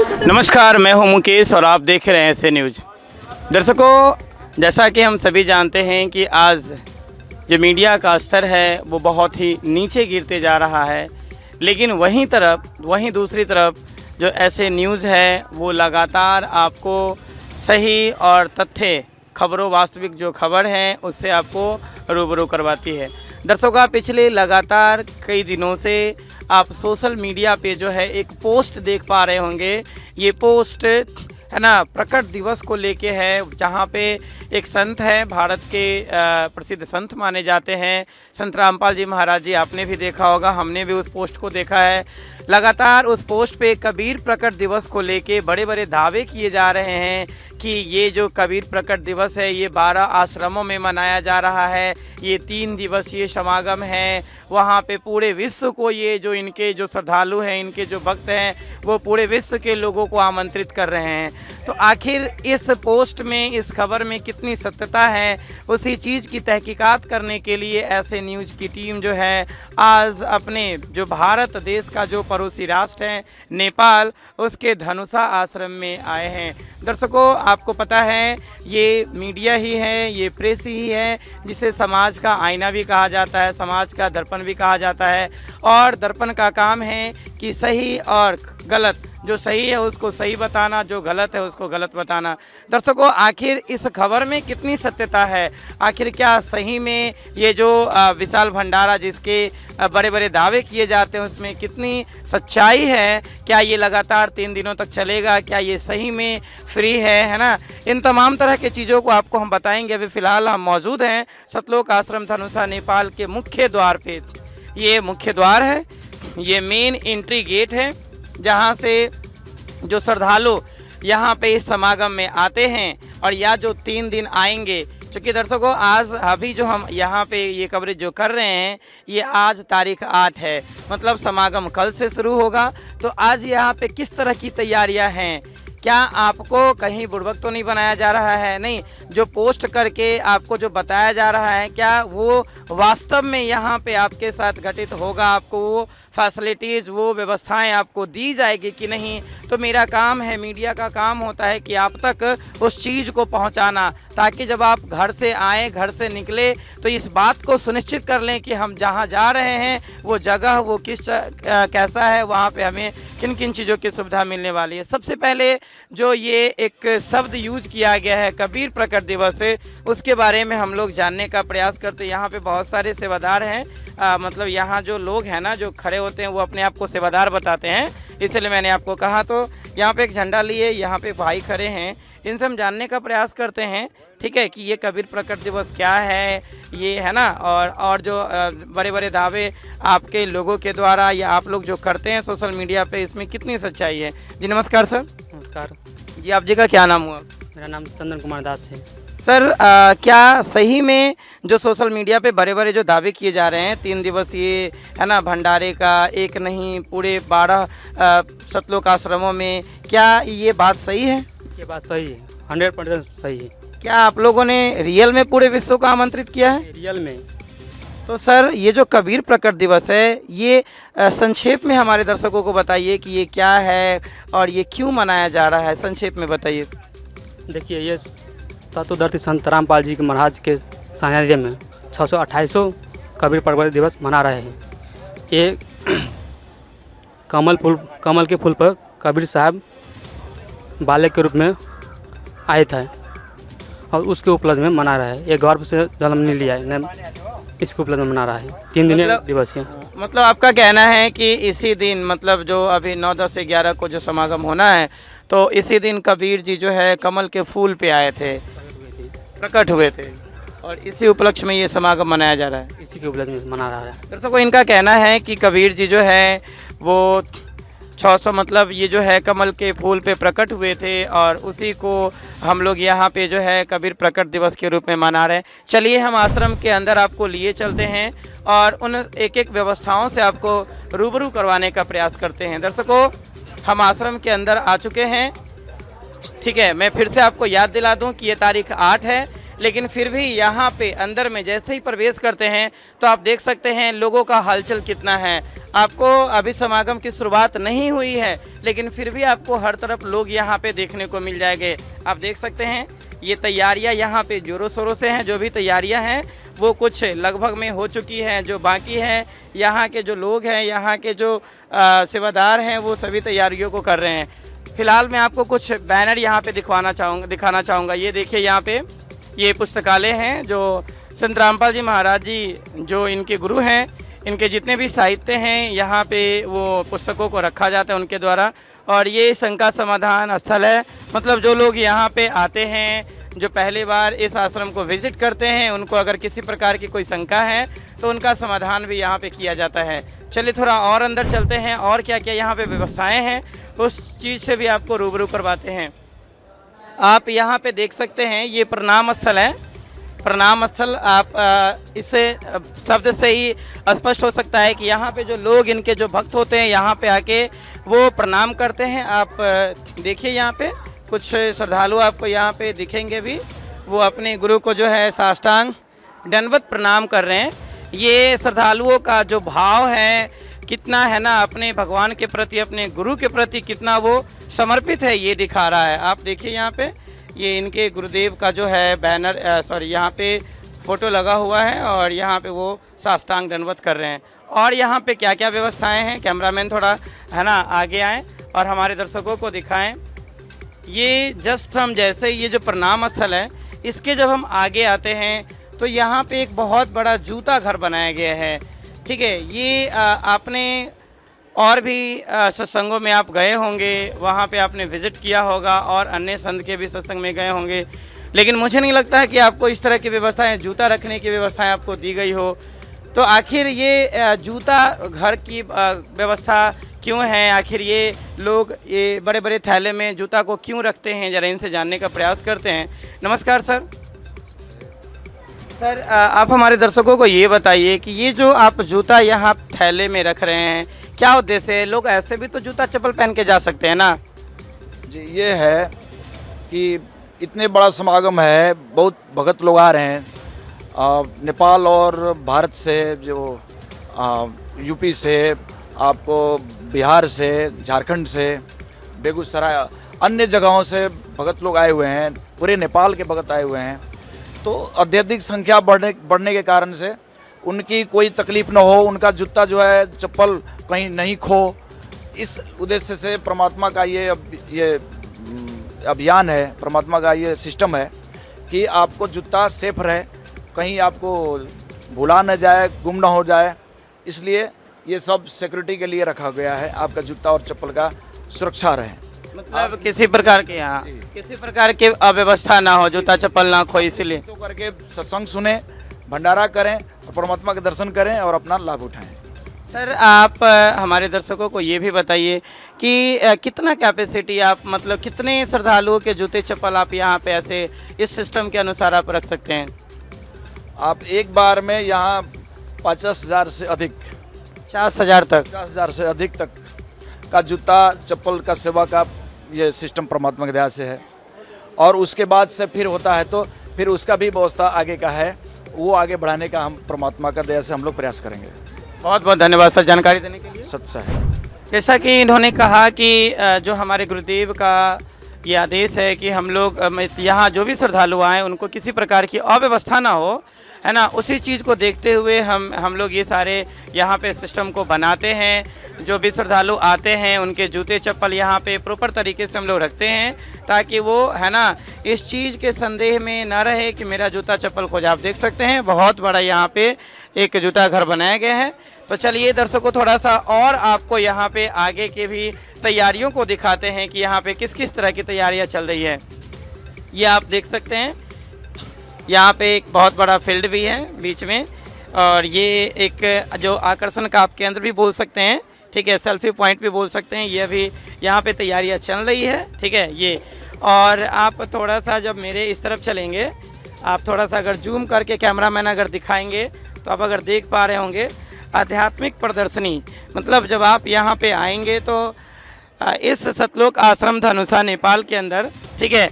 नमस्कार, मैं हूं मुकेश और आप देख रहे हैं ऐसे न्यूज़। दर्शकों, जैसा कि हम सभी जानते हैं कि आज जो मीडिया का स्तर है वो बहुत ही नीचे गिरते जा रहा है, लेकिन वहीं दूसरी तरफ जो ऐसे न्यूज़ है वो लगातार आपको सही और तथ्य खबरों, वास्तविक जो खबर है उससे आपको रूबरू करवाती है। दर्शकों, पिछले लगातार कई दिनों से आप सोशल मीडिया पे जो है एक पोस्ट देख पा रहे होंगे। ये पोस्ट है ना, प्रकट दिवस को लेके है, जहाँ पे एक संत है, भारत के प्रसिद्ध संत माने जाते हैं, संत रामपाल जी महाराज जी। आपने भी देखा होगा, हमने भी उस पोस्ट को देखा है। लगातार उस पोस्ट पे कबीर प्रकट दिवस को लेके बड़े बड़े दावे किए जा रहे हैं कि ये जो कबीर प्रकट दिवस है ये 12 आश्रमों में मनाया जा रहा है। ये 3 दिवसीय समागम है, वहाँ पे पूरे विश्व को, ये जो इनके जो श्रद्धालु हैं, इनके जो भक्त हैं, वो पूरे विश्व के लोगों को आमंत्रित कर रहे हैं। तो आखिर इस पोस्ट में, इस खबर में कितनी सत्यता है, उसी चीज़ की तहकीकात करने के लिए ऐसे न्यूज़ की टीम जो है आज अपने जो भारत देश का जो पड़ोसी राष्ट्र है नेपाल, उसके धनुषा आश्रम में आए हैं। दर्शकों, आपको पता है ये मीडिया ही है, ये प्रेस ही है जिसे समाज का आईना भी कहा जाता है, समाज का दर्पण भी कहा जाता है। और दर्पण का काम है कि सही और गलत, जो सही है उसको सही बताना, जो गलत है उसको गलत बताना। दर्शकों, आखिर इस खबर में कितनी सत्यता है? आखिर क्या सही में ये जो विशाल भंडारा जिसके बड़े बड़े दावे किए जाते हैं उसमें कितनी सच्चाई है? क्या ये लगातार 3 दिनों तक चलेगा? क्या ये सही में फ्री है ना? इन तमाम तरह के चीज़ों को आपको हम बताएंगे। अभी फ़िलहाल हम मौजूद हैं सतलोक आश्रम धनुषा नेपाल के मुख्य द्वार पे। ये मुख्य द्वार है, ये मेन एंट्री गेट है, जहाँ से जो श्रद्धालु यहाँ पे इस समागम में आते हैं और या जो 3 दिन आएंगे। क्योंकि दर्शकों, आज अभी जो हम यहाँ पे ये कवरेज जो कर रहे हैं, ये आज तारीख 8 है, मतलब समागम कल से शुरू होगा। तो आज यहाँ पे किस तरह की तैयारियाँ हैं? क्या आपको कहीं बुड़बक तो नहीं बनाया जा रहा है? नहीं, जो पोस्ट करके आपको जो बताया जा रहा है, क्या वो वास्तव में यहाँ पे आपके साथ घटित होगा? आपको वो फैसिलिटीज़, वो व्यवस्थाएं आपको दी जाएगी कि नहीं? तो मेरा काम है, मीडिया का काम होता है कि आप तक उस चीज़ को पहुँचाना, ताकि जब आप घर से आएँ, घर से निकले, तो इस बात को सुनिश्चित कर लें कि हम जहाँ जा रहे हैं वो जगह, वो कैसा है, वहाँ पे हमें किन किन चीज़ों की सुविधा मिलने वाली है। सबसे पहले जो ये एक शब्द यूज किया गया है कबीर प्रकट दिवस है, उसके बारे में हम लोग जानने का प्रयास करते हैं। यहाँ पे बहुत सारे सेवादार हैं, मतलब यहाँ जो लोग हैं ना, जो खड़े होते हैं, वो अपने आप को सेवादार बताते हैं, इसलिए मैंने आपको कहा। तो यहाँ पे एक झंडा लिए यहाँ पे भाई खड़े हैं, इनसे हम जानने का प्रयास करते हैं, ठीक है, कि ये कबीर प्रकट दिवस क्या है, ये है ना, और जो बड़े बड़े दावे आपके लोगों के द्वारा या आप लोग जो करते हैं सोशल मीडिया पे, इसमें कितनी सच्चाई है? जी नमस्कार सर। नमस्कार जी, आप जी का क्या नाम हुआ? मेरा नाम चंदन कुमार दास है। सर, क्या सही में जो सोशल मीडिया पे बड़े बड़े जो दावे किए जा रहे हैं 3 दिवसीय है ना भंडारे का, एक नहीं पूरे 12 सतलोक आश्रमों में, क्या ये बात सही है? ये बात सही है, 100% सही है। क्या आप लोगों ने रियल में पूरे विश्व को आमंत्रित किया है? रियल में। तो सर, ये जो कबीर प्रकट दिवस है, ये संक्षेप में हमारे दर्शकों को बताइए कि ये क्या है और ये क्यों मनाया जा रहा है, संक्षेप में बताइए। देखिए, ये तत्वदर्शी संत रामपाल जी के महाराज के सानिध्य में 628 कबीर प्रकट दिवस मना रहे हैं। ये कमल के फूल पर कबीर साहब बालक के रूप में आए थे और उसके उपलक्ष्य में मना रहा है। ये गर्व से जन्म नहीं लिया है, इसके उपलक्ष्य में मना रहा है 3 दिन दिवस है। मतलब आपका कहना है कि इसी दिन, मतलब जो अभी 9, 10 से 11 को जो समागम होना है, तो इसी दिन कबीर जी जो है कमल के फूल पे आए थे, प्रकट हुए थे, और इसी उपलक्ष्य में ये समागम मनाया जा रहा है। इसी के उपलक्ष्य में मना रहा है। दर्शकों, इनका कहना है कि कबीर जी जो है वो 600, मतलब ये जो है कमल के फूल पे प्रकट हुए थे, और उसी को हम लोग यहाँ पे जो है कबीर प्रकट दिवस के रूप में मना रहे हैं। चलिए, हम आश्रम के अंदर आपको लिए चलते हैं और उन एक एक व्यवस्थाओं से आपको रूबरू करवाने का प्रयास करते हैं। दर्शकों, हम आश्रम के अंदर आ चुके हैं, ठीक है। मैं फिर से आपको याद दिला दूं कि ये तारीख 8 है, लेकिन फिर भी यहाँ पे अंदर में जैसे ही प्रवेश करते हैं तो आप देख सकते हैं लोगों का हलचल कितना है। आपको अभी समागम की शुरुआत नहीं हुई है, लेकिन फिर भी आपको हर तरफ लोग यहाँ पे देखने को मिल जाएंगे। आप देख सकते हैं ये तैयारियां यहाँ पे जोरों शोरों से हैं। जो भी तैयारियां हैं वो कुछ लगभग में हो चुकी हैं, जो बाकी हैं यहाँ के जो लोग हैं, यहाँ के जो सेवादार हैं, वो सभी तैयारियों को कर रहे हैं। फिलहाल मैं आपको कुछ बैनर यहाँ पे दिखाना चाहूँगा। ये देखिए, यहाँ पे ये पुस्तकालय हैं जो संत रामपाल जी महाराज जी जो इनके गुरु हैं, इनके जितने भी साहित्य हैं यहाँ पे वो पुस्तकों को रखा जाता है उनके द्वारा। और ये शंका समाधान स्थल है, मतलब जो लोग यहाँ पे आते हैं, जो पहली बार इस आश्रम को विजिट करते हैं, उनको अगर किसी प्रकार की कोई शंका है तो उनका समाधान भी यहाँ पे किया जाता है। चलिए थोड़ा और अंदर चलते हैं और क्या क्या यहाँ पे व्यवस्थाएं हैं उस चीज़ से भी आपको रूबरू करवाते हैं। आप यहाँ पे देख सकते हैं ये प्रणाम स्थल है। प्रणाम स्थल आप इससे शब्द से ही स्पष्ट हो सकता है कि यहाँ पे जो लोग, इनके जो भक्त होते हैं, यहाँ पे आके वो प्रणाम करते हैं। आप देखिए यहाँ पे कुछ श्रद्धालु आपको यहाँ पे दिखेंगे भी, वो अपने गुरु को जो है साष्टांग दंडवत प्रणाम कर रहे हैं। ये श्रद्धालुओं का जो भाव है कितना है ना अपने भगवान के प्रति, अपने गुरु के प्रति कितना वो समर्पित है, ये दिखा रहा है। आप देखिए यहाँ पे ये इनके गुरुदेव का जो है बैनर यहाँ पे फ़ोटो लगा हुआ है और यहाँ पे वो साष्टांग दंडवत कर रहे हैं। और यहाँ पे क्या क्या व्यवस्थाएं हैं, कैमरामैन थोड़ा है ना आगे आएँ और हमारे दर्शकों को दिखाएं। ये जस्ट हम जैसे ये जो प्रणाम स्थल है, इसके जब हम आगे आते हैं तो यहाँ पे एक बहुत बड़ा जूता घर बनाया गया है। ठीक है, ये आपने और भी सत्संगों में आप गए होंगे, वहाँ पे आपने विज़िट किया होगा और अन्य संत के भी सत्संग में गए होंगे, लेकिन मुझे नहीं लगता है कि आपको इस तरह की व्यवस्थाएं, जूता रखने की व्यवस्थाएं आपको दी गई हो। तो आखिर ये जूता घर की व्यवस्था क्यों है, आखिर ये लोग ये बड़े बड़े थैले में जूता को क्यों रखते हैं, ज़रा इनसे जानने का प्रयास करते हैं। नमस्कार सर। सर आप हमारे दर्शकों को ये बताइए कि ये जो आप जूता यहाँ थैले में रख रहे हैं, क्या उद्देश्य है? लोग ऐसे भी तो जूता चप्पल पहन के जा सकते हैं ना। जी, ये है कि इतने बड़ा समागम है, बहुत भगत लोग आ रहे हैं नेपाल और भारत से, जो यूपी से, आपको बिहार से, झारखंड से, बेगूसराय, अन्य जगहों से भगत लोग आए हुए हैं, पूरे नेपाल के भगत आए हुए हैं। तो अत्यधिक संख्या बढ़ने के कारण से उनकी कोई तकलीफ़ न हो, उनका जूता जो है चप्पल कहीं नहीं खो, इस उद्देश्य से परमात्मा का ये अभियान है, परमात्मा का ये सिस्टम है कि आपको जूता सेफ रहे, कहीं आपको भुला न जाए, गुम न हो जाए, इसलिए ये सब सिक्योरिटी के लिए रखा गया है, आपका जूता और चप्पल का सुरक्षा रहे। मतलब किसी प्रकार के यहाँ किसी प्रकार की अव्यवस्था ना हो, जूता चप्पल ना खो, इसीलिए तो करके सत्संग सुने, भंडारा करें और परमात्मा के दर्शन करें और अपना लाभ उठाएं। सर आप हमारे दर्शकों को ये भी बताइए कि कितना कैपेसिटी आप, मतलब कितने श्रद्धालुओं के जूते चप्पल आप यहाँ पे ऐसे इस सिस्टम के अनुसार आप रख सकते हैं? आप एक बार में यहाँ 50,000 से अधिक, 50,000 तक, 50,000 से अधिक तक का जूता चप्पल का सेवा का ये सिस्टम परमात्मा की दया से है। और उसके बाद से फिर होता है तो फिर उसका भी व्यवस्था आगे का है, वो आगे बढ़ाने का हम परमात्मा का दया से हम लोग प्रयास करेंगे। बहुत बहुत धन्यवाद सर जानकारी देने के लिए। सत्य है। जैसा कि इन्होंने कहा कि जो हमारे गुरुदेव का ये आदेश है कि हम लोग यहाँ जो भी श्रद्धालु आएँ उनको किसी प्रकार की अव्यवस्था ना हो, है ना, उसी चीज़ को देखते हुए हम लोग ये सारे यहाँ पे सिस्टम को बनाते हैं। जो भी श्रद्धालु आते हैं उनके जूते चप्पल यहाँ पे प्रॉपर तरीके से हम लोग रखते हैं, ताकि वो है ना इस चीज़ के संदेह में ना रहे कि मेरा जूता चप्पल खो जाए। आप देख सकते हैं बहुत बड़ा यहाँ पे एक जूता घर बनाया गया है। तो चलिए दर्शकों थोड़ा सा और आपको यहाँ पे आगे के भी तैयारियों को दिखाते हैं कि यहाँ पे किस किस तरह की तैयारियाँ चल रही है। ये आप देख सकते हैं, यहाँ पे एक बहुत बड़ा फील्ड भी है बीच में, और ये एक जो आकर्षण का आप केंद्र भी बोल सकते हैं, ठीक है, सेल्फी पॉइंट भी बोल सकते हैं। ये अभी यहाँ पे तैयारियाँ चल रही है, ठीक है ये। और आप थोड़ा सा जब मेरे इस तरफ चलेंगे, आप थोड़ा सा अगर जूम करके कैमरामैन अगर दिखाएंगे तो आप अगर देख पा रहे होंगे आध्यात्मिक प्रदर्शनी, मतलब जब आप यहाँ पे आएंगे तो इस सतलोक आश्रम धनुषा नेपाल के अंदर, ठीक है,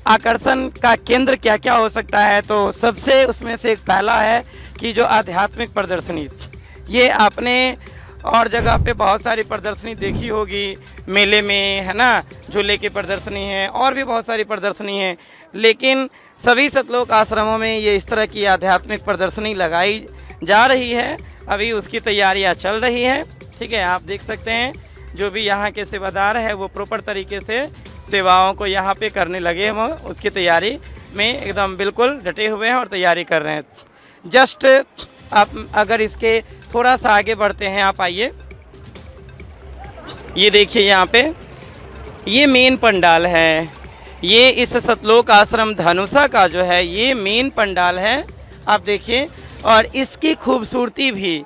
आकर्षण का केंद्र क्या क्या हो सकता है। तो सबसे उसमें से एक पहला है कि जो आध्यात्मिक प्रदर्शनी, ये आपने और जगह पे बहुत सारी प्रदर्शनी देखी होगी, मेले में है ना, झूले की प्रदर्शनी है और भी बहुत सारी प्रदर्शनी है, लेकिन सभी सतलोक आश्रमों में ये इस तरह की आध्यात्मिक प्रदर्शनी लगाई जा रही है। अभी उसकी तैयारियां चल रही हैं। ठीक है, आप देख सकते हैं जो भी यहाँ के सेवादार है वो प्रॉपर तरीके से सेवाओं को यहाँ पे करने लगे हैं, उसकी तैयारी में एकदम बिल्कुल डटे हुए हैं और तैयारी कर रहे हैं। जस्ट आप अगर इसके थोड़ा सा आगे बढ़ते हैं, आप आइए, ये देखिए यहाँ पे ये मेन पंडाल है, ये इस सतलोक आश्रम धनुषा का जो है ये मेन पंडाल है, आप देखिए। और इसकी खूबसूरती भी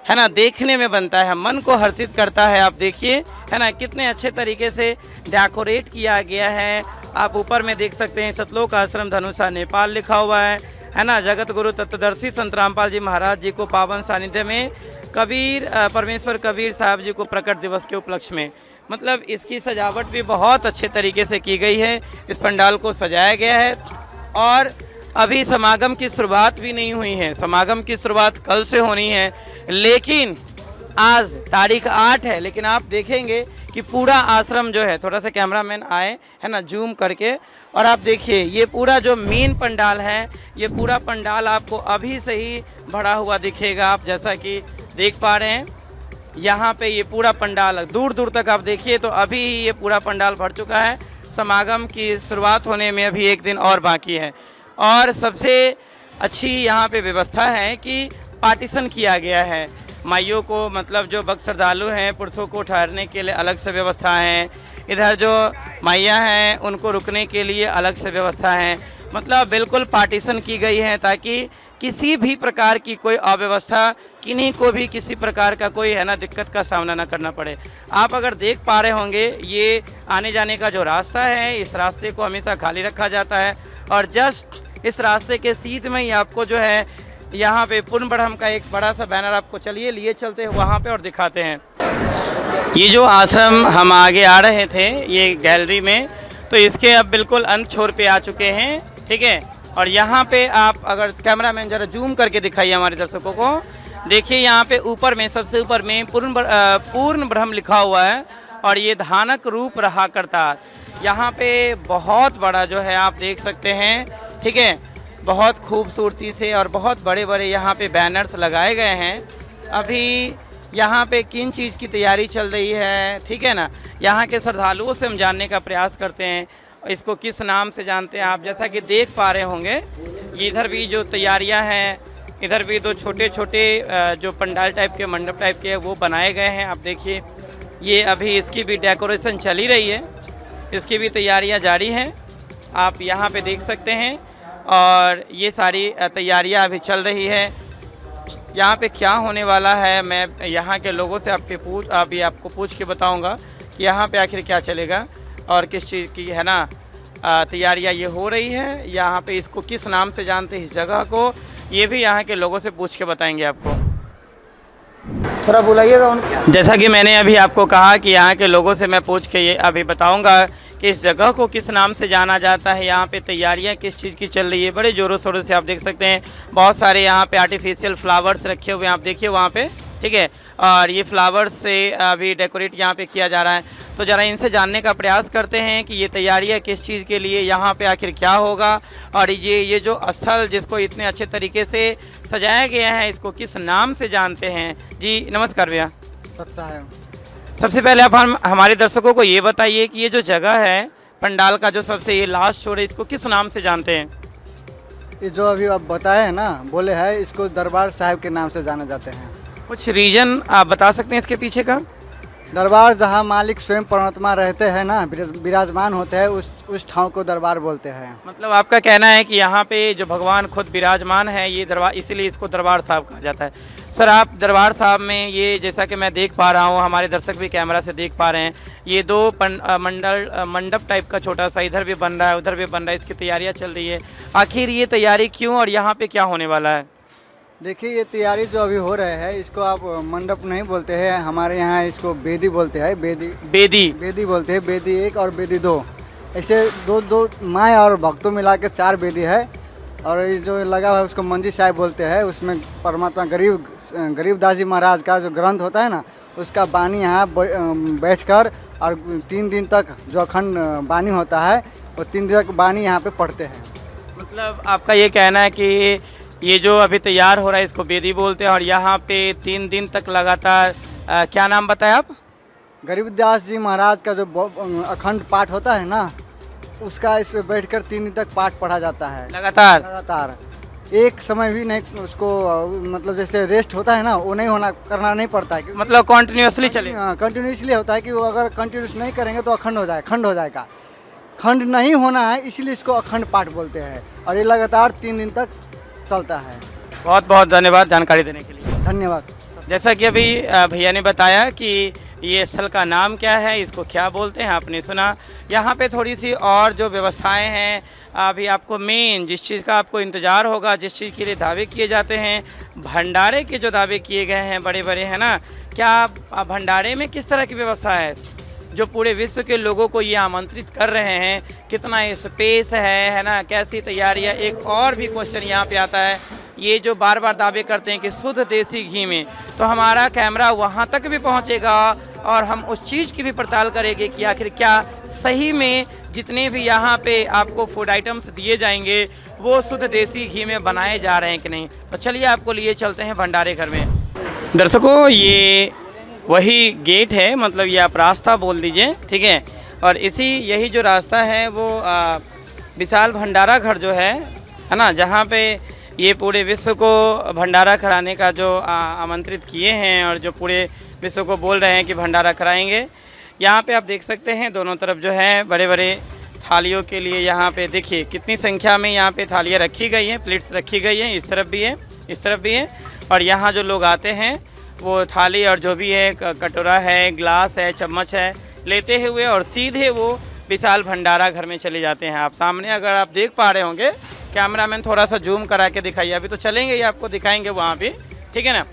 है ना देखने में बनता है, मन को हर्षित करता है। आप देखिए है ना कितने अच्छे तरीके से डेकोरेट किया गया है। आप ऊपर में देख सकते हैं सतलोक आश्रम धनुषा नेपाल लिखा हुआ है ना। जगत गुरु तत्वदर्शी संत रामपाल जी महाराज जी को पावन सानिध्य में कबीर परमेश्वर कबीर साहब जी को प्रकट दिवस के उपलक्ष्य में, मतलब इसकी सजावट भी बहुत अच्छे तरीके से की गई है। इस पंडाल को सजाया गया है और अभी समागम की शुरुआत भी नहीं हुई है, समागम की शुरुआत कल से होनी है, लेकिन आज तारीख 8 है। लेकिन आप देखेंगे कि पूरा आश्रम जो है, थोड़ा सा कैमरामैन आए है ना जूम करके, और आप देखिए ये पूरा जो मेन पंडाल है, ये पूरा पंडाल आपको अभी से ही भरा हुआ दिखेगा। आप जैसा कि देख पा रहे हैं यहाँ पे ये पूरा पंडाल दूर दूर तक आप देखिए तो अभी ही ये पूरा पंडाल भर चुका है। समागम की शुरुआत होने में अभी एक दिन और बाकी है। और सबसे अच्छी यहाँ पे व्यवस्था है कि पार्टीशन किया गया है माइयों को, मतलब जो भक्त श्रद्धालु हैं पुरुषों को ठहरने के लिए अलग से व्यवस्था है, इधर जो माइया हैं उनको रुकने के लिए अलग से व्यवस्था है। मतलब बिल्कुल पार्टीशन की गई है ताकि किसी भी प्रकार की कोई अव्यवस्था, किन्हीं को भी किसी प्रकार का कोई है ना दिक्कत का सामना ना करना पड़े। आप अगर देख पा रहे होंगे ये आने जाने का जो रास्ता है, इस रास्ते को हमेशा खाली रखा जाता है और जस्ट इस रास्ते के सीध में ही आपको जो है यहाँ पे पूर्ण ब्रह्म का एक बड़ा सा बैनर आपको चलिए लिए चलते हैं वहाँ पे और दिखाते हैं। ये जो आश्रम हम आगे आ रहे थे ये गैलरी में, तो इसके अब बिल्कुल अंत छोर पे आ चुके हैं। ठीक है, और यहाँ पे आप अगर कैमरामैन जरा जूम करके दिखाइए हमारे दर्शकों को, देखिए यहाँ पे ऊपर में सबसे ऊपर में पूर्ण ब्रह्म लिखा हुआ है और ये धानक रूप रहा करता। यहाँ पे बहुत बड़ा जो है आप देख सकते हैं। ठीक है, बहुत खूबसूरती से और बहुत बड़े बड़े यहाँ पे बैनर्स लगाए गए हैं। अभी यहाँ पे किन चीज़ की तैयारी चल रही है, ठीक है ना, यहाँ के श्रद्धालुओं से हम जानने का प्रयास करते हैं इसको किस नाम से जानते हैं। आप जैसा कि देख पा रहे होंगे ये इधर भी जो तैयारियां हैं, इधर भी दो छोटे छोटे जो पंडाल टाइप के मंडप टाइप के वो बनाए गए हैं। आप देखिए ये अभी इसकी भी डेकोरेशन चली रही है, इसकी भी तैयारियां जारी हैं, आप यहाँ पे देख सकते हैं। और ये सारी तैयारियां अभी चल रही है। यहाँ पे क्या होने वाला है मैं यहाँ के लोगों से अभी आपको पूछ के बताऊँगा कि यहाँ पे आखिर क्या चलेगा और किस चीज़ की है ना तैयारियां ये हो रही है। यहाँ पे इसको किस नाम से जानते हैं इस जगह को, ये भी यहाँ के लोगों से पूछ के बताएंगे आपको। थोड़ा बुलाइएगा उनको। जैसा कि मैंने अभी आपको कहा कि यहाँ के लोगों से मैं पूछ के ये अभी बताऊँगा कि इस जगह को किस नाम से जाना जाता है, यहाँ पे तैयारियाँ किस चीज़ की चल रही है। बड़े ज़ोरों शोरों से आप देख सकते हैं, बहुत सारे यहाँ पे आर्टिफिशियल फ्लावर्स रखे हुए हैं, आप देखिए वहाँ पे। ठीक है, और ये फ्लावर्स से अभी डेकोरेट यहाँ पे किया जा रहा है। तो ज़रा इनसे जानने का प्रयास करते हैं कि ये तैयारियाँ किस चीज़ के लिए, यहाँ पे आखिर क्या होगा, और ये जो स्थल जिसको इतने अच्छे तरीके से सजाया गया है इसको किस नाम से जानते हैं। जी नमस्कार भैया। सत्सायम। सबसे पहले आप हमारे दर्शकों को ये बताइए कि ये जो जगह है पंडाल का जो सबसे ये लास्ट छोर है इसको किस नाम से जानते हैं। ये जो अभी आप बताए हैं ना, बोले हैं इसको दरबार साहिब के नाम से जाने जाते हैं। कुछ रीजन आप बता सकते हैं इसके पीछे का। दरबार जहाँ मालिक स्वयं परमात्मा रहते हैं ना, विराजमान होते हैं, उस ठाव को दरबार बोलते हैं। मतलब आपका कहना है कि यहाँ पे जो भगवान खुद विराजमान है ये दरबार, इसीलिए इसको दरबार साहब कहा जाता है। सर आप दरबार साहब में ये जैसा कि मैं देख पा रहा हूँ, हमारे दर्शक भी कैमरा से देख पा रहे हैं, ये दो मंडप टाइप का छोटा सा इधर भी बन रहा है उधर भी बन रहा है, इसकी तैयारियाँ चल रही है। आखिर ये तैयारी क्यों और यहाँ पे क्या होने वाला है। देखिए ये तैयारी जो अभी हो रहे हैं इसको आप मंडप नहीं बोलते हैं, हमारे यहाँ इसको बेदी बोलते हैं। बेदी बोलते हैं। बेदी 1 और बेदी 2, ऐसे दो माँ और भक्तों मिला के 4 बेदी है। और ये जो लगा हुआ है उसको मंजी साहिब बोलते हैं। उसमें परमात्मा गरीबदास जी महाराज का जो ग्रंथ होता है ना उसका बानी यहाँ बैठकर और 3 दिन तक जो अखंड बानी होता है वो 3 दिन तक बानी यहाँ पे पढ़ते हैं। मतलब आपका ये कहना है कि ये जो अभी तैयार हो रहा है इसको बेदी बोलते हैं, और यहाँ पे 3 दिन तक लगातार क्या नाम बताया आप? गरीबदास जी महाराज का जो अखंड पाठ होता है ना, उसका इस पे बैठकर 3 दिन तक पाठ पढ़ा जाता है लगातार। एक समय भी नहीं उसको मतलब जैसे रेस्ट होता है ना, वो नहीं करना नहीं पड़ता है। मतलब कंटिन्यूअसली चले? कंटिन्यूसली होता है कि वो अगर कंटिन्यूस नहीं करेंगे तो खंड हो जाएगा। खंड नहीं होना है, इसीलिए इसको अखंड पाठ बोलते हैं, और ये लगातार 3 दिन तक चलता है। बहुत बहुत धन्यवाद जानकारी देने के लिए। धन्यवाद। जैसा कि अभी भैया ने बताया कि ये स्थल का नाम क्या है, इसको क्या बोलते हैं, आपने सुना। यहाँ पे थोड़ी सी और जो व्यवस्थाएं हैं, अभी आपको मेन जिस चीज़ का आपको इंतज़ार होगा, जिस चीज़ के लिए दावे किए जाते हैं, भंडारे के जो दावे किए गए हैं बड़े बड़े, है ना। क्या भंडारे में किस तरह की व्यवस्था है जो पूरे विश्व के लोगों को ये आमंत्रित कर रहे हैं, कितना स्पेस है ना, कैसी तैयारियाँ। एक और भी क्वेश्चन यहाँ पे आता है, ये जो बार बार दावे करते हैं कि शुद्ध देसी घी में, तो हमारा कैमरा वहाँ तक भी पहुँचेगा और हम उस चीज़ की भी पड़ताल करेंगे कि आखिर क्या सही में जितने भी यहाँ पे आपको फूड आइटम्स दिए जाएंगे वो शुद्ध देसी घी में बनाए जा रहे हैं कि नहीं। तो चलिए आपको लिए चलते हैं भंडारे घर में। दर्शकों, ये वही गेट है, मतलब ये आप रास्ता बोल दीजिए, ठीक है। और यही जो रास्ता है वो विशाल भंडारा घर जो है ना, जहाँ पे ये पूरे विश्व को भंडारा कराने का जो आमंत्रित किए हैं और जो पूरे विश्व को बोल रहे हैं कि भंडारा कराएंगे। यहाँ पे आप देख सकते हैं दोनों तरफ जो है बड़े बड़े थालियों के लिए, यहाँ पे देखिए कितनी संख्या में यहाँ पे थालियाँ रखी गई हैं, प्लेट्स रखी गई हैं, इस तरफ भी है, इस तरफ भी है। और यहाँ जो लोग आते हैं वो थाली और जो भी है, कटोरा है, ग्लास है, चम्मच है, लेते हुए और सीधे वो विशाल भंडारा घर में चले जाते हैं। आप सामने अगर आप देख पा रहे होंगे, कैमरामैन थोड़ा सा जूम करा के दिखाइए, अभी तो चलेंगे ये आपको दिखाएंगे वहाँ पे, ठीक है ना।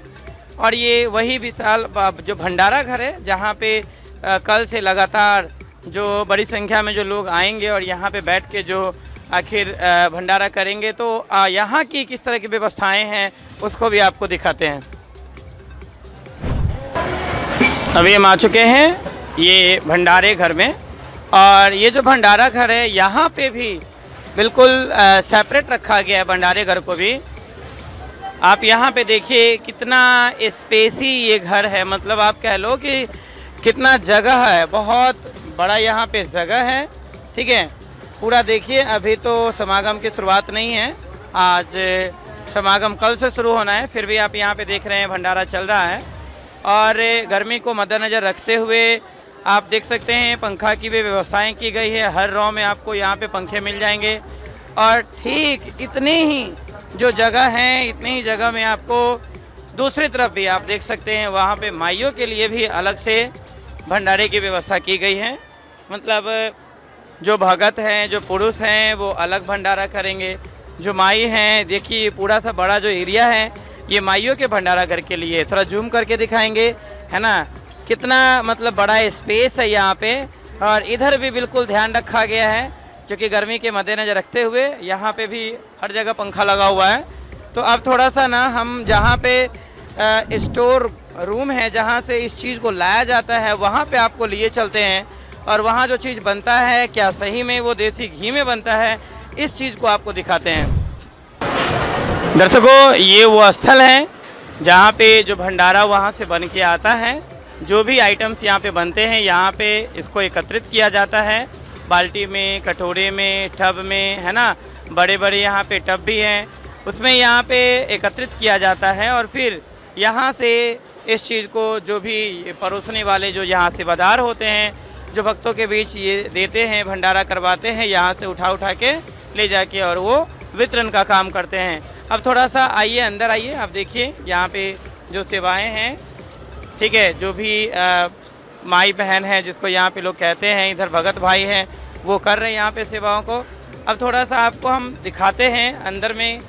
और ये वही विशाल जो भंडारा घर है जहाँ पे कल से लगातार जो बड़ी संख्या में जो लोग आएंगे और यहाँ पे बैठ के जो आखिर भंडारा करेंगे। तो यहाँ की किस तरह की व्यवस्थाएं हैं उसको भी आपको दिखाते हैं। अभी हम आ चुके हैं ये भंडारे घर में, और ये जो भंडारा घर है यहाँ पे भी बिल्कुल सेपरेट रखा गया है भंडारे घर को भी। आप यहाँ पे देखिए कितना स्पेसी ये घर है, मतलब आप कह लो कि कितना जगह है, बहुत बड़ा यहाँ पे जगह है, ठीक है। पूरा देखिए, अभी तो समागम की शुरुआत नहीं है, आज समागम कल से शुरू होना है, फिर भी आप यहाँ पे देख रहे हैं भंडारा चल रहा है। और गर्मी को मद्देनज़र रखते हुए आप देख सकते हैं पंखा की भी व्यवस्थाएं की गई है, हर रो में आपको यहाँ पे पंखे मिल जाएंगे। और ठीक इतनी ही जो जगह है, इतनी ही जगह में आपको दूसरी तरफ भी आप देख सकते हैं, वहाँ पे माइयों के लिए भी अलग से भंडारे की व्यवस्था की गई है। मतलब जो भगत हैं, जो पुरुष हैं, वो अलग भंडारा करेंगे, जो माई हैं, देखिए पूरा सा बड़ा जो एरिया है ये माइयों के भंडारा घर के लिए, थोड़ा जूम करके दिखाएंगे, है ना, कितना मतलब बड़ा स्पेस है यहाँ पे। और इधर भी बिल्कुल ध्यान रखा गया है, क्योंकि गर्मी के मद्देनज़र रखते हुए यहाँ पे भी हर जगह पंखा लगा हुआ है। तो अब थोड़ा सा ना हम जहाँ पे स्टोर रूम है, जहाँ से इस चीज़ को लाया जाता है, वहाँ पे आपको लिए चलते हैं, और वहाँ जो चीज़ बनता है क्या सही में वो देसी घी में बनता है, इस चीज़ को आपको दिखाते हैं। दर्शकों, ये वो स्थल है जहाँ पे जो भंडारा वहाँ से बन के आता है, जो भी आइटम्स यहाँ पे बनते हैं, यहाँ पे इसको एकत्रित किया जाता है, बाल्टी में, कटोरे में, टब में, है ना, बड़े बड़े यहाँ पे टब भी हैं, उसमें यहाँ पे एकत्रित किया जाता है। और फिर यहाँ से इस चीज़ को जो भी परोसने वाले जो यहाँ सेवादार होते हैं, जो भक्तों के बीच ये देते हैं, भंडारा करवाते हैं, यहाँ से उठा के ले जाके और वो वितरण का काम करते हैं। अब थोड़ा सा आइए, अंदर आइए, आप देखिए यहाँ पे जो सेवाएं हैं, ठीक है, जो भी माई बहन है जिसको यहाँ पे लोग कहते हैं, इधर भगत भाई हैं, वो कर रहे हैं यहाँ पे सेवाओं को। अब थोड़ा सा आपको हम दिखाते हैं अंदर में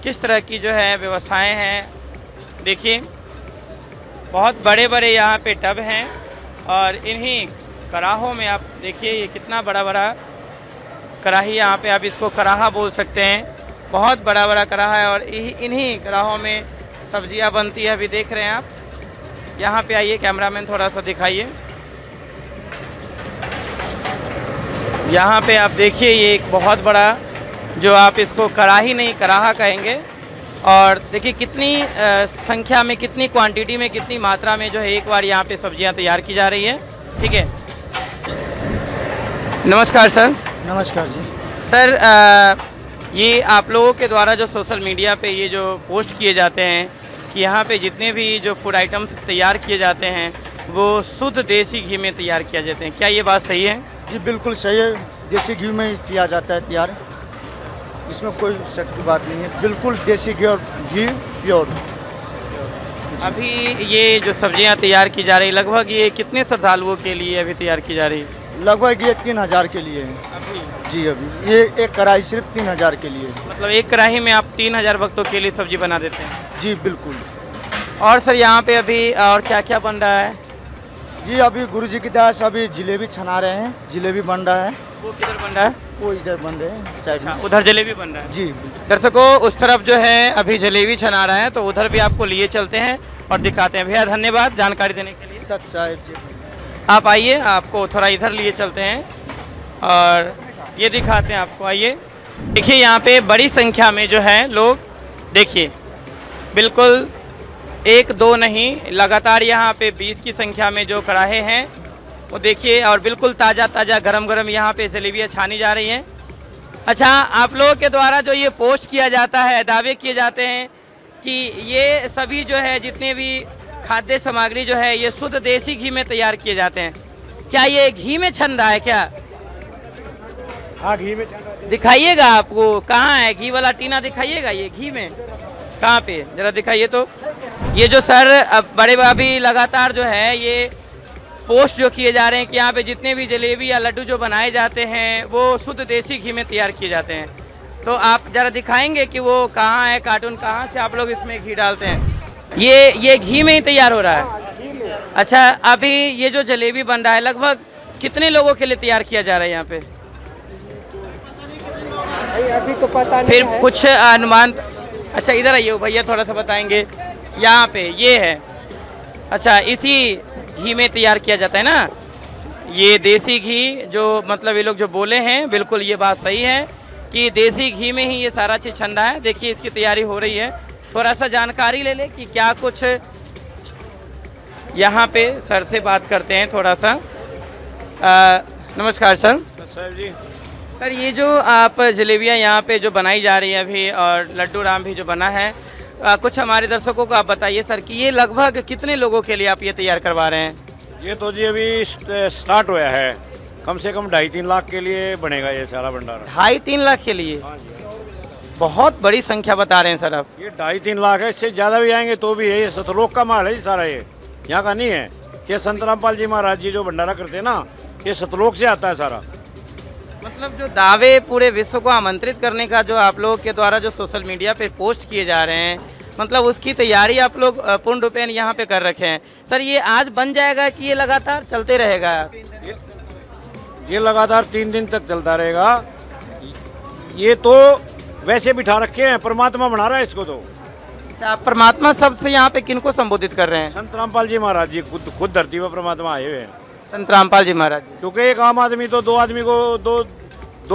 किस तरह की जो है व्यवस्थाएं हैं। देखिए बहुत बड़े बड़े यहाँ पे टब हैं, और इन्हीं कराहों में आप देखिए ये कितना बड़ा बड़ा कढ़ाही, यहाँ पे आप इसको कढ़ाहा बोल सकते हैं, बहुत बड़ा बड़ा कढ़ाहा है। और इन्हीं कढ़ाहों में सब्जियाँ बनती है, अभी देख रहे हैं आप, यहाँ पे आइए, कैमरामैन थोड़ा सा दिखाइए। यहाँ पे आप देखिए, ये एक बहुत बड़ा, जो आप इसको कढ़ाही नहीं कढ़ाहा कहेंगे, और देखिए कितनी संख्या में, कितनी क्वांटिटी में, कितनी मात्रा में जो है एक बार यहाँ पे सब्जियाँ तैयार की जा रही है। ठीक है, नमस्कार सर। नमस्कार जी। सर ये आप लोगों के द्वारा जो सोशल मीडिया पे ये जो पोस्ट किए जाते हैं कि यहाँ पे जितने भी जो फूड आइटम्स तैयार किए जाते हैं वो शुद्ध देसी घी में तैयार किए जाते हैं, क्या ये बात सही है? जी बिल्कुल सही है, देसी घी में ही किया जाता है तैयार, इसमें कोई शक की बात नहीं है, बिल्कुल देसी घी और घी प्योर। अभी ये जो सब्जियां तैयार की जा रही, लगभग ये कितने श्रद्धालुओं के लिए अभी तैयार की जा रही है? लगभग ये 3000 के लिए है अभी जी। अभी ये एक कढ़ाई सिर्फ 3000 के लिए है। मतलब एक कढ़ाई में आप 3000 भक्तों के लिए सब्जी बना देते हैं? जी बिल्कुल। और सर यहाँ पे अभी और क्या क्या बन रहा है? जी अभी गुरु जी की दया से अभी जलेबी छना रहे हैं, जलेबी बन रहा है। वो किधर बन रहा है? वो इधर बन रहे हैं साइड में। उधर जलेबी बन रहा है जी। दर्शकों, उस तरफ जो है अभी जलेबी छना रहा है, तो उधर भी आपको लिए चलते हैं और दिखाते हैं। भैया धन्यवाद जानकारी देने के लिए। सच साहिब जी। आप आइए, आपको थोड़ा इधर लिए चलते हैं और ये दिखाते हैं आपको। आइए देखिए, यहाँ पे बड़ी संख्या में जो है लोग, देखिए बिल्कुल एक दो नहीं, लगातार यहाँ पे 20 की संख्या में जो कढ़ाहे हैं वो देखिए, और बिल्कुल ताज़ा ताज़ा गरम गरम यहाँ पे जलेबियाँ छानी जा रही हैं। अच्छा, आप लोगों के द्वारा जो ये पोस्ट किया जाता है, दावे किए जाते हैं कि ये सभी जो है जितने भी खाद्य सामग्री जो है ये शुद्ध देसी घी में तैयार किए जाते हैं, क्या ये घी में छन रहा है क्या? हाँ घी में दिखाइएगा, आपको कहाँ है घी वाला टीना, दिखाइएगा ये घी में कहाँ पे, जरा दिखाइए। तो ये जो सर अब बड़े अभी लगातार जो है ये पोस्ट जो किए जा रहे हैं कि यहाँ पे जितने भी जलेबी या लड्डू जो बनाए जाते हैं वो शुद्ध देसी घी में तैयार किए जाते हैं, तो आप जरा दिखाएंगे कि वो कहाँ है कार्टून, कहाँ से आप लोग इसमें घी डालते हैं? ये घी में ही तैयार हो रहा है? अच्छा, अभी ये जो जलेबी बन रहा है लगभग कितने लोगों के लिए तैयार किया जा रहा है यहाँ पे? अभी तो पता नहीं फिर कुछ अनुमान? अच्छा इधर आइए भैया, थोड़ा सा बताएंगे। यहाँ पे ये है, अच्छा इसी घी में तैयार किया जाता है ना, ये देसी घी जो मतलब ये लोग जो बोले हैं, बिल्कुल ये बात सही है कि देसी घी में ही ये सारा चीज़ छन रहा है। देखिए इसकी तैयारी हो रही है, थोड़ा सा जानकारी ले ले कि क्या कुछ, यहाँ पे सर से बात करते हैं थोड़ा सा। नमस्कार सर। साहब जी, सर ये जो आप जलेबियाँ यहाँ पे जो बनाई जा रही है अभी, और लड्डू राम भी जो बना है, कुछ हमारे दर्शकों को आप बताइए सर कि ये लगभग कितने लोगों के लिए आप ये तैयार करवा रहे हैं? ये तो जी अभी स्टार्ट हुआ है, कम से कम 2.5-3 लाख के लिए बनेगा ये सारा भंडारा। 2.5-3 लाख के लिए? हाँ जी, बहुत बड़ी संख्या बता रहे हैं सर आप। ये 2.5-3 लाख है, इससे ज़्यादा भी आएंगे तो भी है। ये सतलोक का माल है जी सारा, ये यहाँ का नहीं है। ये संत रामपाल जी महाराज जी जो भंडारा करते हैं ना, ये सतलोक से आता है सारा। मतलब जो दावे पूरे विश्व को आमंत्रित करने का जो आप लोगों के द्वारा जो सोशल मीडिया पे पोस्ट किए जा रहे हैं, मतलब उसकी तैयारी आप लोग पूर्ण रूपेण यहाँ पे कर रखे हैं। सर ये आज बन जाएगा कि ये लगातार चलते रहेगा? ये लगातार 3 दिन तक चलता रहेगा। ये तो वैसे बिठा रखे हैं, परमात्मा बना रहा है इसको। तो अच्छा, आप परमात्मा शब्द से यहाँ पे किनको संबोधित कर रहे हैं? संत रामपाल जी महाराज जी खुद धरती पर परमात्मा आए हुए हैं। संत रामपाल जी महाराज। क्योंकि एक आम आदमी तो दो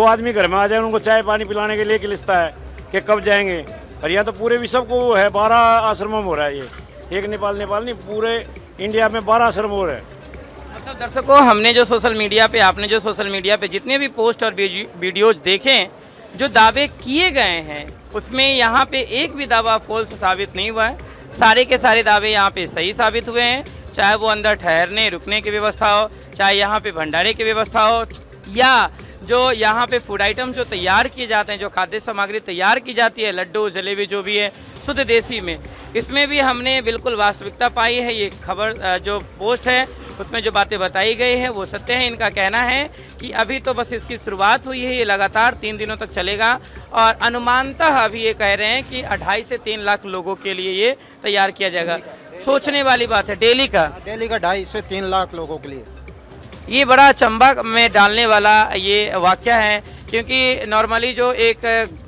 आदमी घर में आ जाए, उनको चाय पानी पिलाने के लिए लिखता है कि कब जाएंगे। और यहाँ तो पूरे विश्व को है, 12 आश्रम हो रहा है ये, एक नेपाल नहीं, पूरे इंडिया में 12 आश्रम हो रहे हैं। मतलब दर्शकों, हमने जो सोशल मीडिया पे, आपने जो सोशल मीडिया पे जितने भी पोस्ट और वीडियोज देखे, जो दावे किए गए हैं उसमें यहाँ पे एक भी दावा फॉल्स साबित नहीं हुआ है। सारे के सारे दावे यहाँ पे सही साबित हुए हैं, चाहे वो अंदर ठहरने रुकने की व्यवस्था हो, चाहे यहाँ पे भंडारे की व्यवस्था हो, या जो यहाँ पे फूड आइटम जो तैयार किए जाते हैं, जो खाद्य सामग्री तैयार की जाती है, लड्डू जलेबी जो भी है शुद्ध देसी में, इसमें भी हमने बिल्कुल वास्तविकता पाई है। ये खबर जो पोस्ट है उसमें जो बातें बताई गई है वो सत्य है। इनका कहना है कि अभी तो बस इसकी शुरुआत हुई है, ये लगातार 3 दिनों तक चलेगा, और अनुमानतः अभी ये कह रहे हैं कि 2.5 से 3 लाख लोगों के लिए ये तैयार किया जाएगा। सोचने वाली बात है, डेली का 2.5 से 3 लाख लोगों के लिए। ये बड़ा अचंभा में डालने वाला ये वाक़या है, क्योंकि नॉर्मली जो एक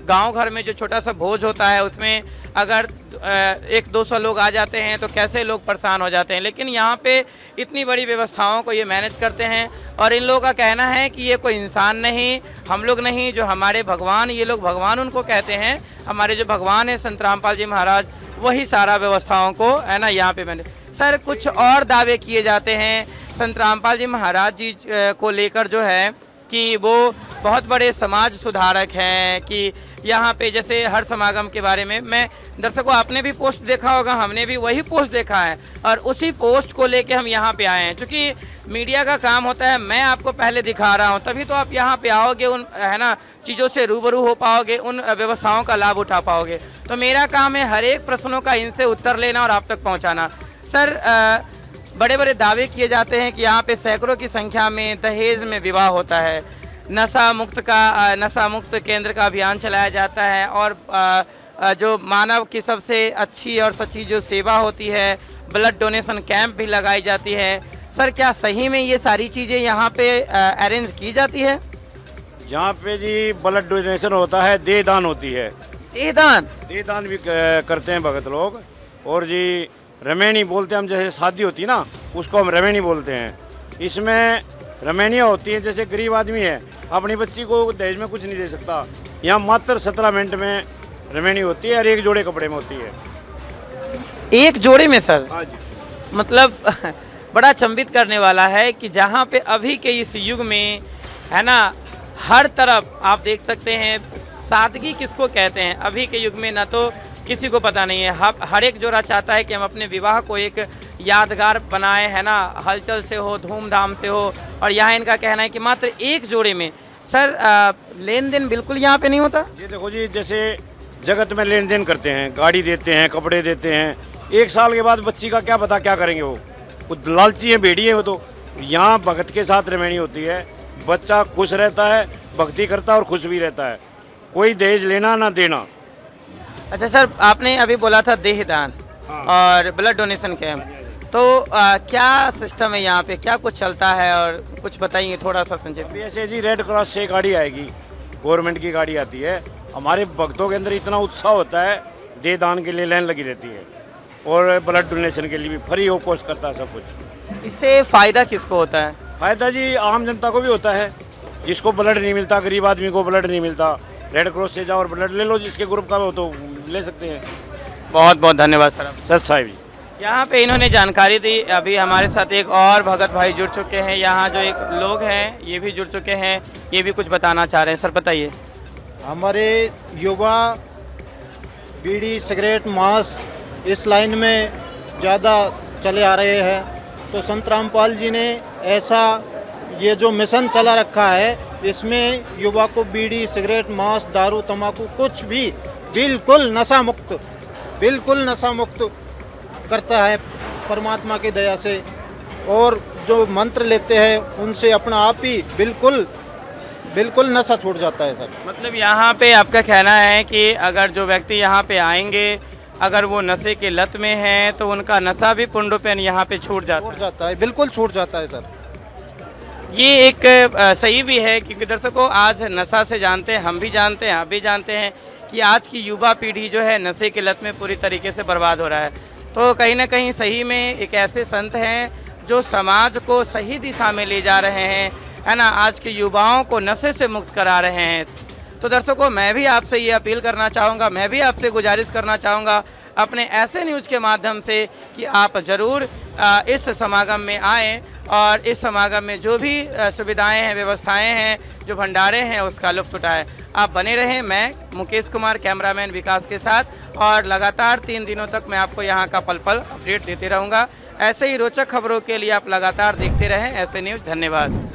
गांव घर में जो छोटा सा भोज होता है उसमें अगर 100-200 लोग आ जाते हैं तो कैसे लोग परेशान हो जाते हैं, लेकिन यहाँ पे इतनी बड़ी व्यवस्थाओं को ये मैनेज करते हैं। और इन लोगों का कहना है कि ये कोई इंसान नहीं, हम लोग नहीं, जो हमारे भगवान, ये लोग भगवान उनको कहते हैं, हमारे जो भगवान है संत रामपाल जी महाराज, वही सारा व्यवस्थाओं को है ना यहाँ पे मैंने। सर कुछ और दावे किए जाते हैं संत रामपाल जी महाराज जी को लेकर, जो है कि वो बहुत बड़े समाज सुधारक हैं, कि यहाँ पे जैसे हर समागम के बारे में, मैं दर्शकों आपने भी पोस्ट देखा होगा, हमने भी वही पोस्ट देखा है और उसी पोस्ट को लेके हम यहाँ पे आए हैं। क्योंकि मीडिया का काम होता है, मैं आपको पहले दिखा रहा हूँ, तभी तो आप यहाँ पे आओगे, उन है ना चीज़ों से रूबरू हो पाओगे, उन व्यवस्थाओं का लाभ उठा पाओगे। तो मेरा काम है हर एक प्रश्नों का इनसे उत्तर लेना और आप तक पहुँचाना। सर बड़े बड़े दावे किए जाते हैं कि यहाँ पे सैकड़ों की संख्या में दहेज में विवाह होता है, नशा मुक्त केंद्र का अभियान चलाया जाता है, और जो मानव की सबसे अच्छी और सच्ची जो सेवा होती है, ब्लड डोनेशन कैंप भी लगाई जाती है। सर क्या सही में ये सारी चीज़ें यहाँ पे अरेंज की जाती है? यहाँ पे जी ब्लड डोनेशन होता है, देह दान होती है, देह दान भी करते हैं भगत लोग। और जी रमैनी बोलते हैं हम, जैसे शादी होती है ना उसको हम रमैनी बोलते हैं। इसमें रमैनियाँ होती हैं, जैसे गरीब आदमी है अपनी बच्ची को दहेज में कुछ नहीं दे सकता, यहाँ मात्र 17 मिनट में रमैनी होती है और 1 जोड़े कपड़े में होती है। 1 जोड़े में सर? हाँ जी। मतलब बड़ा चंबित करने वाला है कि जहाँ पे अभी के इस युग में है ना, हर तरफ आप देख सकते हैं सादगी किसको कहते हैं। अभी के युग में ना तो किसी को पता नहीं है, हर एक जोड़ा चाहता है कि हम अपने विवाह को एक यादगार बनाएं, है ना, हलचल से हो, धूमधाम से हो। और यहाँ इनका कहना है कि मात्र 1 जोड़े में। सर लेन देन बिल्कुल यहाँ पे नहीं होता? ये देखो जी, जैसे जगत में लेन देन करते हैं, गाड़ी देते हैं, कपड़े देते हैं, 1 साल के बाद बच्ची का क्या पता क्या करेंगे वो लालची है, भेड़ी है वो। तो यहाँ भगत के साथ रमैनी होती है, बच्चा खुश रहता है, भक्ति करता है और खुश भी रहता है, कोई दहेज लेना ना देना। अच्छा सर, आपने अभी बोला था देह दान और ब्लड डोनेशन कैंप, तो क्या सिस्टम है यहाँ पे, क्या कुछ चलता है और कुछ बताइए थोड़ा सा संक्षेप में। ऐसे जी रेड क्रॉस से गाड़ी आएगी, गवर्नमेंट की गाड़ी आती है। हमारे भक्तों के अंदर इतना उत्साह होता है, देह दान के लिए लाइन लगी रहती है और ब्लड डोनेशन के लिए भी फ्री ऑफ कॉस्ट करता है सब कुछ। इससे फ़ायदा किसको होता है? फ़ायदा जी आम जनता को भी होता है, जिसको ब्लड नहीं मिलता, गरीब आदमी को ब्लड नहीं मिलता, रेड क्रॉस से जाओ और ब्लड ले लो, जिसके ग्रुप का हो तो ले सकते हैं। बहुत बहुत धन्यवाद सर साहिब जी। यहाँ पे इन्होंने जानकारी दी। अभी हमारे साथ एक और भगत भाई जुड़ चुके हैं, यहाँ जो एक लोग हैं ये भी जुड़ चुके हैं, ये भी कुछ बताना चाह रहे हैं। सर बताइए। हमारे युवा बीड़ी सिगरेट मांस इस लाइन में ज़्यादा चले आ रहे हैं, तो संत रामपाल जी ने ऐसा ये जो मिशन चला रखा है, इसमें युवा को बीड़ी सिगरेट मांस दारू तंबाकू कुछ भी बिल्कुल नशा मुक्त करता है परमात्मा की दया से। और जो मंत्र लेते हैं उनसे अपना आप ही बिल्कुल नशा छूट जाता है सर। मतलब यहाँ पे आपका कहना है कि अगर जो व्यक्ति यहाँ पे आएंगे, अगर वो नशे के लत में हैं तो उनका नशा भी पुंडोपन यहाँ पे छूट जाता है, बिल्कुल छूट जाता है सर। ये एक सही भी है, क्योंकि दर्शकों आज नशा से जानते हैं, हम भी जानते हैं, आप भी जानते हैं कि आज की युवा पीढ़ी जो है नशे के लत में पूरी तरीके से बर्बाद हो रहा है। तो कहीं ना कहीं सही में एक ऐसे संत हैं जो समाज को सही दिशा में ले जा रहे हैं, है ना, आज के युवाओं को नशे से मुक्त करा रहे हैं। तो दर्शकों मैं भी आपसे ये अपील करना चाहूँगा, मैं भी आपसे गुजारिश करना चाहूँगा अपने ऐसे न्यूज़ के माध्यम से कि आप ज़रूर इस समागम में आएँ और इस समागम में जो भी सुविधाएं हैं, व्यवस्थाएं हैं, जो भंडारे हैं, उसका लुत्फ़ उठाएं। आप बने रहें। मैं मुकेश कुमार कैमरामैन विकास के साथ, और लगातार 3 दिनों तक मैं आपको यहाँ का पल पल अपडेट देते रहूँगा। ऐसे ही रोचक खबरों के लिए आप लगातार देखते रहें ऐसे न्यूज़। धन्यवाद।